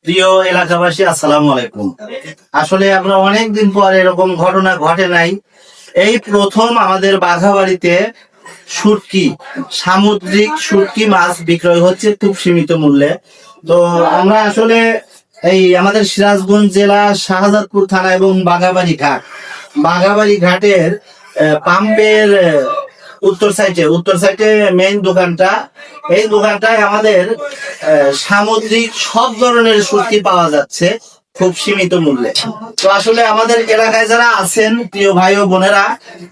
প্রিয় এলাকাবাসী, আসসালামু আলাইকুম। আসলে আমরা অনেকদিন পর এরকম ঘটনা ঘটে নাই, এই প্রথম আমাদের বাঘাবাড়িতে শুটকি, সামুদ্রিক শুটকি মাছ বিক্রয় হচ্ছে খুব সীমিত মূল্যে। তো আমরা আসলে এই আমাদের সিরাজগঞ্জ জেলা শাহজাদপুর থানা এবং বাঘাবাড়ি ঘাটের পাম্পের উত্তর সাইডে মেইন দোকানটা, এই দোকানটায় আমাদের সামুদ্রিক সব ধরনের শুটকি পাওয়া যাচ্ছে খুব সীমিত মূল্যে। তো আসলে আমাদের এলাকায় যারা আছেন প্রিয় ভাই ও বোনেরা,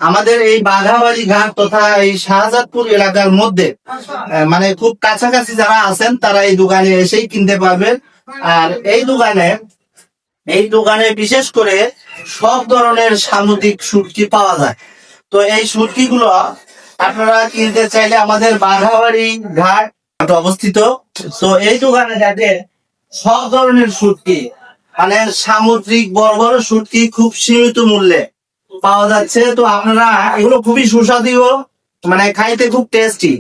আমাদের এই বাঘাবাড়ি ঘাট তথা এই শাহজাদপুর এলাকার মধ্যে মানে খুব কাছাকাছি যারা আছেন তারা এই দোকানে এসেই কিনতে পারবেন। আর এই দোকানে বিশেষ করে সব ধরনের সামুদ্রিক শুটকি পাওয়া যায়। তো এই শুটকি গুলো আপনারা কিনতে চাইলে আমাদের বাঘাবাড়ি ঘাট অবস্থিত। তো এই দোকানে যাতে সব ধরনের শুটকি মানে সামুদ্রিক বড় বড় শুটকি খুব সীমিত মূল্যে পাওয়া যাচ্ছে। তো আপনারা এগুলো খুবই সুস্বাদু, মানে খাইতে খুব টেস্টি।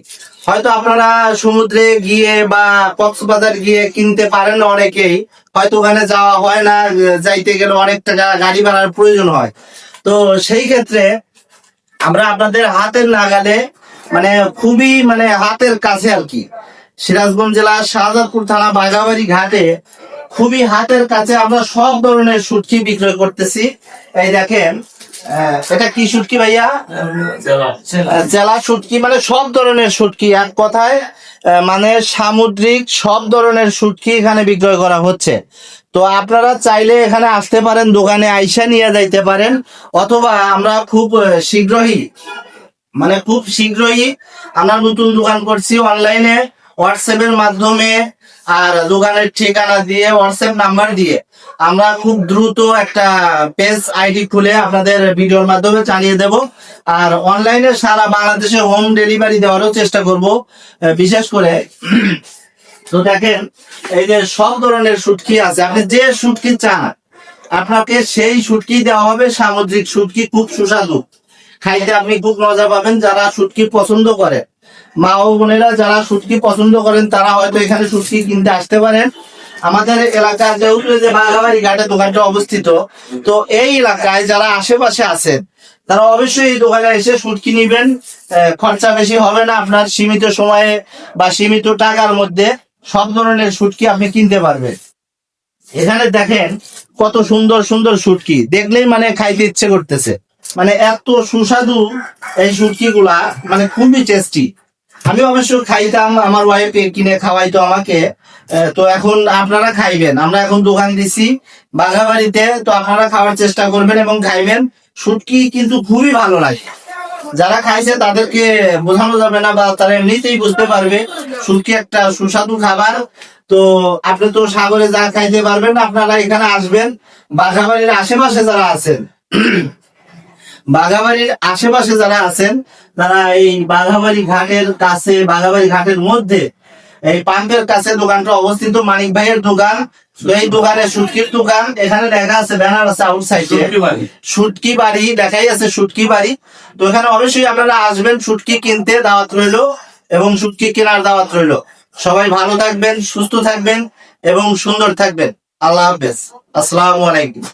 হয়তো আপনারা সমুদ্রে গিয়ে বা কক্সবাজার গিয়ে কিনতে পারেন না, অনেকেই হয়তো ওখানে যাওয়া হয় না, যাইতে গেলে অনেক টাকা গাড়ি ভাড়ার প্রয়োজন হয়। তো সেই ক্ষেত্রে আমরা আপনাদের হাতের নাগালে মানে খুবই মানে হাতের কাছে আর কি, সিরাজগঞ্জ জেলার শাহজাদপুর থানা বাঘাবাড়ি ঘাটে খুবই হাতের কাছে আমরা সব ধরনের শুটকি বিক্রয় করতেছি। এই দেখেন, এটা কি শুটকি ভাইয়া? জেলা শুটকি, মানে সব ধরনের শুটকি, এক কথায় মানে সামুদ্রিক সব ধরনের শুটকি এখানে বিক্রয় করা হচ্ছে। তো আপনারা চাইলে এখানে আসতে পারেন, দোকানে আইসা নিয়ে যাইতে পারেন, অথবা আমরা খুব শীঘ্রই আমরা নতুন দোকান করছি অনলাইনে, হোয়াটসঅ্যাপ এর মাধ্যমে আর দোকানের ঠিকানা দিয়ে হোয়াটসঅ্যাপ নাম্বার দিয়ে আমরা খুব দ্রুত একটা পেজ আইডি খুলে আপনাদের ভিডিওর মাধ্যমে জানিয়ে দেব। আর অনলাইনে সারা বাংলাদেশে হোম ডেলিভারি দেওয়ারও চেষ্টা করব বিশেষ করে। তো দেখেন, এই যে সব ধরনের শুটকি আছে, আপনি যে শুটকি চান আপনাকে সেই শুটকি দেওয়া হবে। সামুদ্রিক শুটকি খুব সুস্বাদু, খাইতে আপনি খুব মজা পাবেন। যারা শুটকি পছন্দ করে, মা ও বোনেরা যারা শুটকি পছন্দ করেন, তারা হয়তো এখানে শুটকি কিনতে আসতে পারেন। আমাদের এলাকায় যেহেতু যে বাঘাবাড়ি ঘাটে দোকানটা অবস্থিত, তো এই এলাকায় যারা আশেপাশে আছেন তারা অবশ্যই এই দোকানে এসে শুটকি নিবেন। খরচা বেশি হবে না, আপনার সীমিত সময়ে বা সীমিত টাকার মধ্যে সব ধরনের শুটকি আপনি কিনতে পারবেন। এখানে দেখেন কত সুন্দর সুন্দর শুটকি, দেখলেই মানে খাইতে ইচ্ছে করতেছে, মানে এত সুস্বাদু এই শুটকি গুলা, মানে খুবই টেস্টি। আমি অবশ্য খাইতাম, আমার ওয়াইফ কিনে খাওয়াইতো আমাকে। তো এখন আপনারা খাইবেন, আমরা এখন দোকান দিছি বাঘাবাড়িতে, তো আপনারা খাওয়ার চেষ্টা করবেন এবং খাইবেন। শুটকি কিন্তু খুবই ভালো লাগে, যারা খাইছে তাদেরকে বোঝানো যাবে না, বা তারা এমনিতেই বুঝতে পারবে শুটকি একটা সুস্বাদু খাবার। তো আপনি তো সাগরে যা খাইতে পারবেন না, আপনারা এখানে আসবেন। বাঘাবাড়ির আশেপাশে যারা আছেন বাঘাবাড়ির আশেপাশে যারা আছেন তারা এই বাঘাবাড়ি ঘাটের মধ্যে এই পাম্পের কাছে দোকানটা অবস্থিত, মানিক ভাইয়ের দোকান। তো এই দোকানে শুটকির দোকান, এখানে দেখা আছে ব্যানার আছে আউট সাইডে শুটকি বাড়ি দেখাই আছে, শুটকি বাড়ি। তো এখানে অবশ্যই আপনারা আসবেন শুটকি কিনতে, দাওয়াত রইলো এবং শুটকি কেনার দাওয়াত রইলো। সবাই ভালো থাকবেন, সুস্থ থাকবেন এবং সুন্দর থাকবেন। আল্লাহ হাফেজ, আসসালামু আলাইকুম।